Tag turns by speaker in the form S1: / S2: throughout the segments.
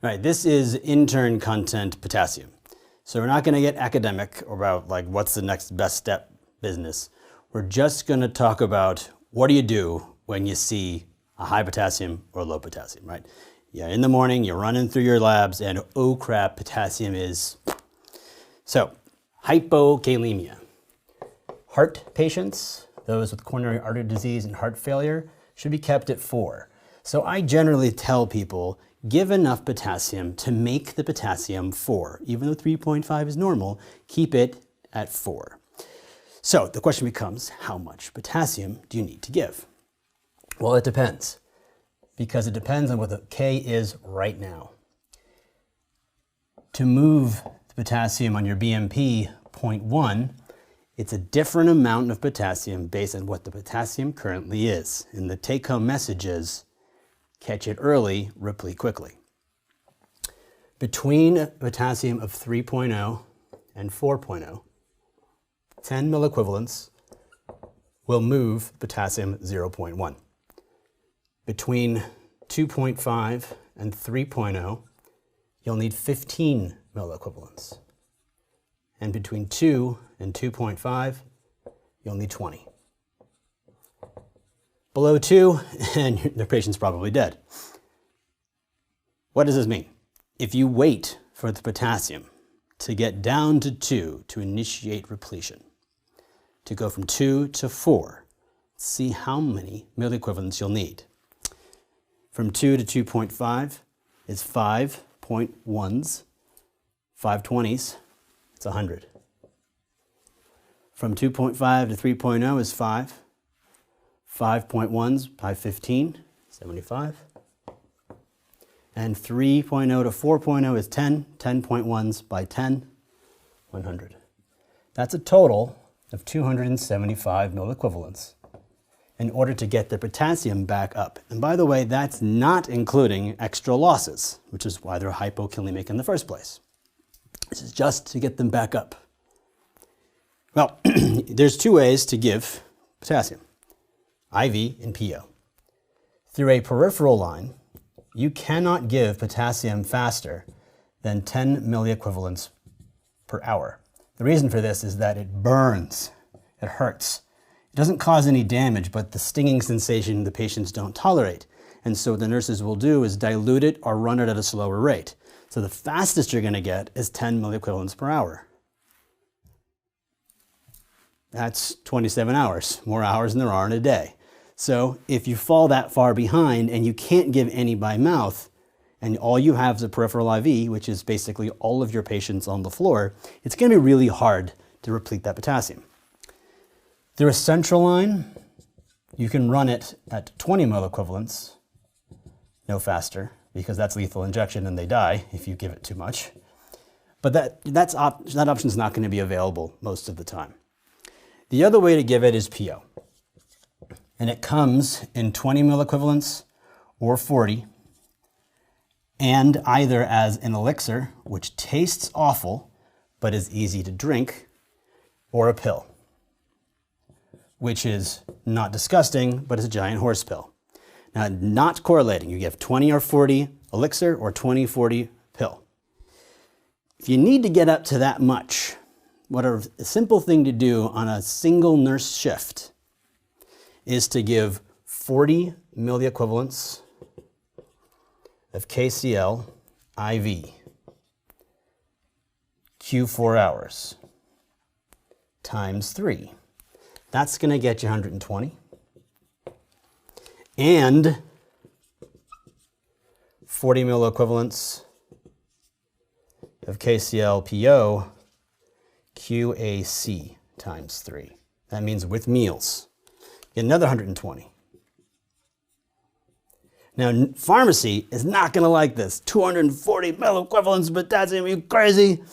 S1: All right, this is intern content potassium. So we're not going to get academic about like what's the next best step business. We're just going to talk about what do you do when you see a high potassium or low potassium, right? Yeah, in the morning, you're running through your labs and oh crap, potassium is... So, hypokalemia. Heart patients, those with coronary artery disease and heart failure, should be kept at 4. So I generally tell people, give enough potassium to make the potassium 4. Even though 3.5 is normal, keep it at 4. So the question becomes, how much potassium do you need to give? Well, it depends, because it depends on what the K is right now. To move the potassium on your BMP 0.1, it's a different amount of potassium based on what the potassium currently is. And the take-home message is, catch it early, replete quickly. Between a potassium of 3.0 and 4.0, 10 milliequivalents will move potassium 0.1. Between 2.5 and 3.0, you'll need 15 milliequivalents. And between 2 and 2.5, you'll need 20. Below 2, and the patient's probably dead. What does this mean? If you wait for the potassium to get down to 2 to initiate repletion, to go from 2 to 4, see how many milliequivalents you'll need. From 2 to 2.5 is 5.1s, 520s, it's 100. From 2.5 to 3.0 is 5. 5.1s by 15, 75. And 3.0 to 4.0 is 10. 10.1s by 10, 100. That's a total of 275 milliequivalents in order to get the potassium back up. And by the way, that's not including extra losses, which is why they're hypokalemic in the first place. This is just to get them back up. Well, there's 2 ways to give potassium. IV and PO. Through a peripheral line, you cannot give potassium faster than 10 milliequivalents per hour. The reason for this is that it burns, it hurts. It doesn't cause any damage, but the stinging sensation the patients don't tolerate. And so what the nurses will do is dilute it or run it at a slower rate. So the fastest you're going to get is 10 milliequivalents per hour. That's 27 hours, more hours than there are in a day. So if you fall that far behind and you can't give any by mouth, and all you have is a peripheral IV, which is basically all of your patients on the floor, it's going to be really hard to replete that potassium. Through a central line, you can run it at 20 milliequivalents, no faster, because that's lethal injection and they die if you give it too much. But that option is not going to be available most of the time. The other way to give it is PO. And it comes in 20 milliequivalents or 40, and either as an elixir, which tastes awful, but is easy to drink, or a pill, which is not disgusting, but is a giant horse pill. Now, not correlating. You give 20 or 40 elixir or 20-40 pill. If you need to get up to that much, what a simple thing to do on a single nurse shift is to give 40 milliequivalents of KCl IV, Q4 hours, times 3. That's going to get you 120. And 40 milliequivalents of KCl PO, QAC, times 3. That means with meals. Get another 120. Now, pharmacy is not going to like this. 240 milliequivalents of potassium, are you crazy?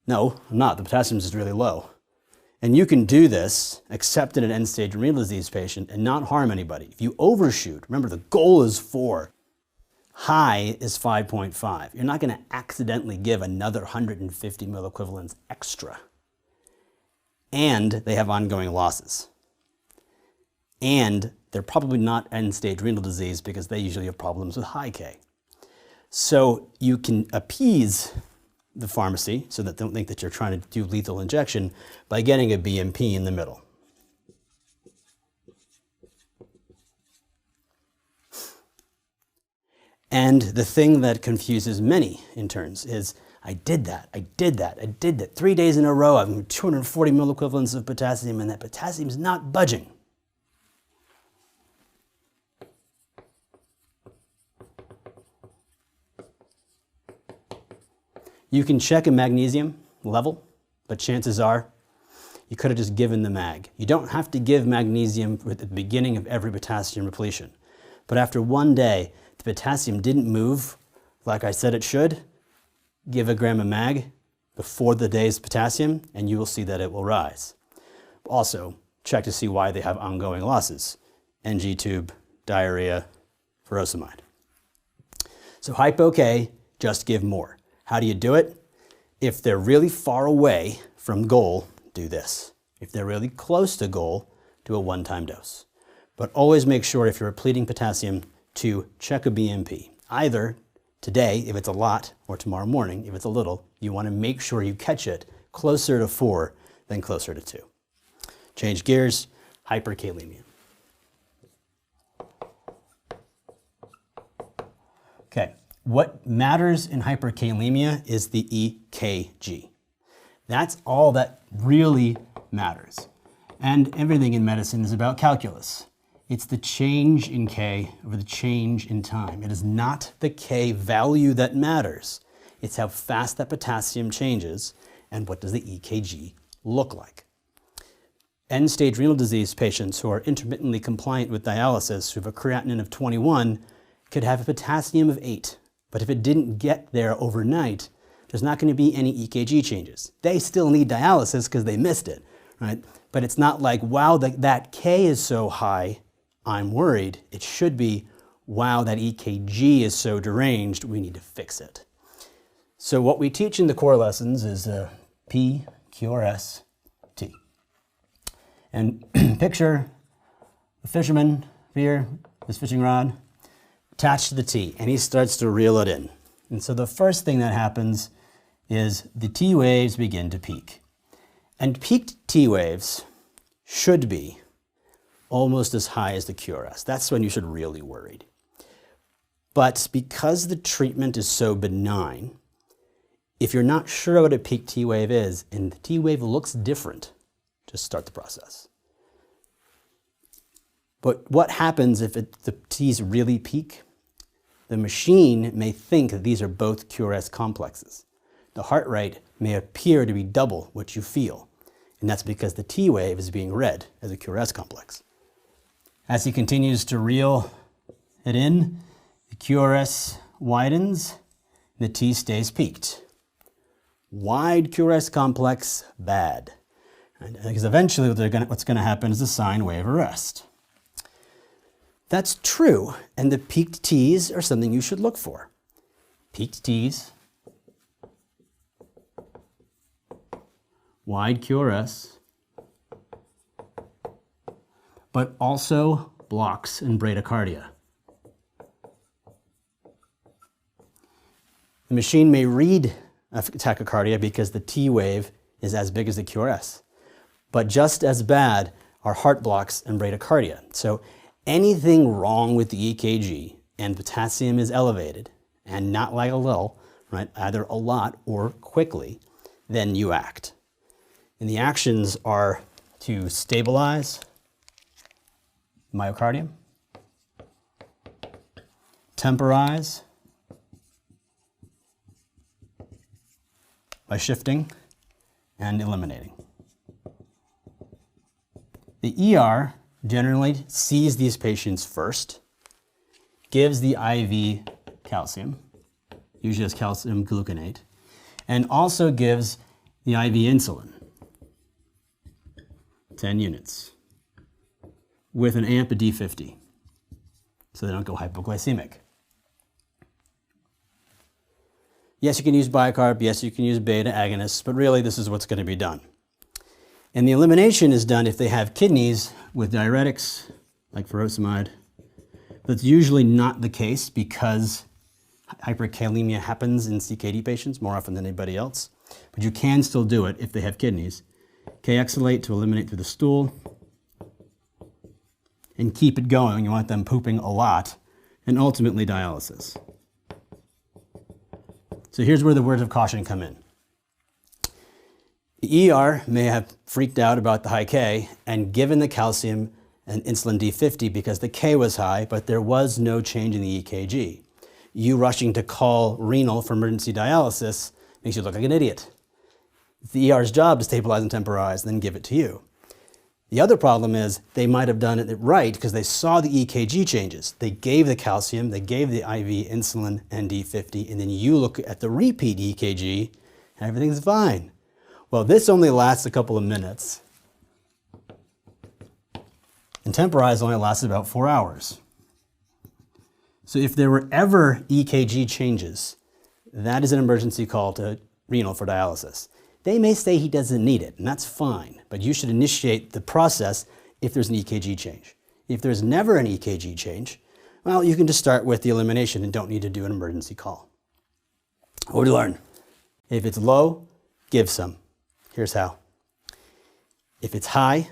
S1: No, I'm not. The potassium is just really low. And you can do this, except in an end-stage renal disease patient, and not harm anybody. If you overshoot, remember the goal is 4. High is 5.5. You're not going to accidentally give another 150 milliequivalents extra. And they have ongoing losses. And they're probably not end-stage renal disease because they usually have problems with high K. So you can appease the pharmacy so that they don't think that you're trying to do lethal injection by getting a BMP in the middle. And the thing that confuses many interns is, I did that 3 days in a row. I've 240 milliequivalents of potassium, and that potassium's not budging. You can check a magnesium level, but chances are you could have just given the mag. You don't have to give magnesium at the beginning of every potassium repletion. But after 1 day, the potassium didn't move like I said it should, give a gram of mag before the day's potassium, and you will see that it will rise. Also, check to see why they have ongoing losses. NG tube, diarrhea, furosemide. So hypo-K, just give more. How do you do it? If they're really far away from goal, do this. If they're really close to goal, do a one-time dose. But always make sure if you're repleting potassium to check a BMP. Either today, if it's a lot, or tomorrow morning, if it's a little, you want to make sure you catch it closer to 4 than closer to 2. Change gears, hyperkalemia. Okay, what matters in hyperkalemia is the EKG. That's all that really matters. And everything in medicine is about calculus. It's the change in K over the change in time. It is not the K value that matters. It's how fast that potassium changes and what does the EKG look like. End-stage renal disease patients who are intermittently compliant with dialysis, who have a creatinine of 21, could have a potassium of 8. But if it didn't get there overnight, there's not going to be any EKG changes. They still need dialysis because they missed it, right? But it's not like, wow, that K is so high, I'm worried. It should be, wow, that EKG is so deranged, we need to fix it. So what we teach in the core lessons is P, QRS, T. And picture a fisherman here, this fishing rod, attached to the T, and he starts to reel it in. And so the first thing that happens is the T waves begin to peak. And peaked T waves should be almost as high as the QRS. That's when you should really worry. But because the treatment is so benign, if you're not sure what a peak T wave is, and the T wave looks different, just start the process. But what happens if the T's really peak? The machine may think that these are both QRS complexes. The heart rate may appear to be double what you feel, and that's because the T wave is being read as a QRS complex. As he continues to reel it in, the QRS widens, the T stays peaked. Wide QRS complex, bad. Because eventually what's going to happen is a sine wave arrest. That's true, and the peaked T's are something you should look for. Peaked T's, wide QRS, but also blocks in bradycardia. The machine may read a tachycardia because the T wave is as big as the QRS, but just as bad are heart blocks and bradycardia. So anything wrong with the EKG and potassium is elevated, and not like a little, right, either a lot or quickly, then you act. And the actions are to stabilize myocardium, temporize by shifting and eliminating. The ER generally sees these patients first, gives the IV calcium, usually as calcium gluconate, and also gives the IV insulin, 10 units, with an amp of D50, so they don't go hypoglycemic. Yes, you can use bicarb, yes, you can use beta agonists, but really this is what's going to be done. And the elimination is done if they have kidneys with diuretics, like furosemide. That's usually not the case because Hyperkalemia happens in CKD patients more often than anybody else, but you can still do it if they have kidneys. K-exolate to eliminate through the stool, and keep it going. You want them pooping a lot, and ultimately dialysis. So here's where the words of caution come in. The ER may have freaked out about the high K and given the calcium and insulin D50 because the K was high, but there was no change in the EKG. You rushing to call renal for emergency dialysis makes you look like an idiot. It's the ER's job to stabilize and temporize, then give it to you. The other problem is they might have done it right because they saw the EKG changes. They gave the calcium, they gave the IV insulin and D50, and then you look at the repeat EKG and everything's fine. Well, this only lasts a couple of minutes. And temporize only lasts about 4 hours. So if there were ever EKG changes, that is an emergency call to renal for dialysis. They may say he doesn't need it, and that's fine, but you should initiate the process if there's an EKG change. If there's never an EKG change, well, you can just start with the elimination and don't need to do an emergency call. What do you learn? If it's low, give some. Here's how. If it's high,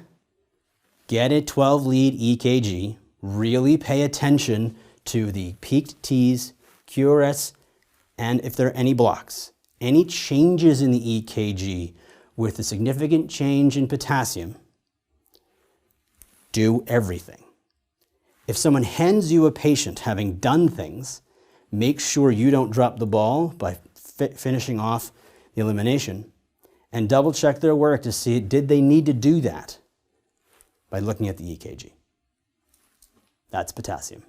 S1: get a 12-lead EKG, really pay attention to the peaked T's, QRS, and if there are any blocks. Any changes in the EKG with a significant change in potassium, do everything. If someone hands you a patient having done things, make sure you don't drop the ball by finishing off the elimination, and double check their work to see did they need to do that by looking at the EKG. That's potassium.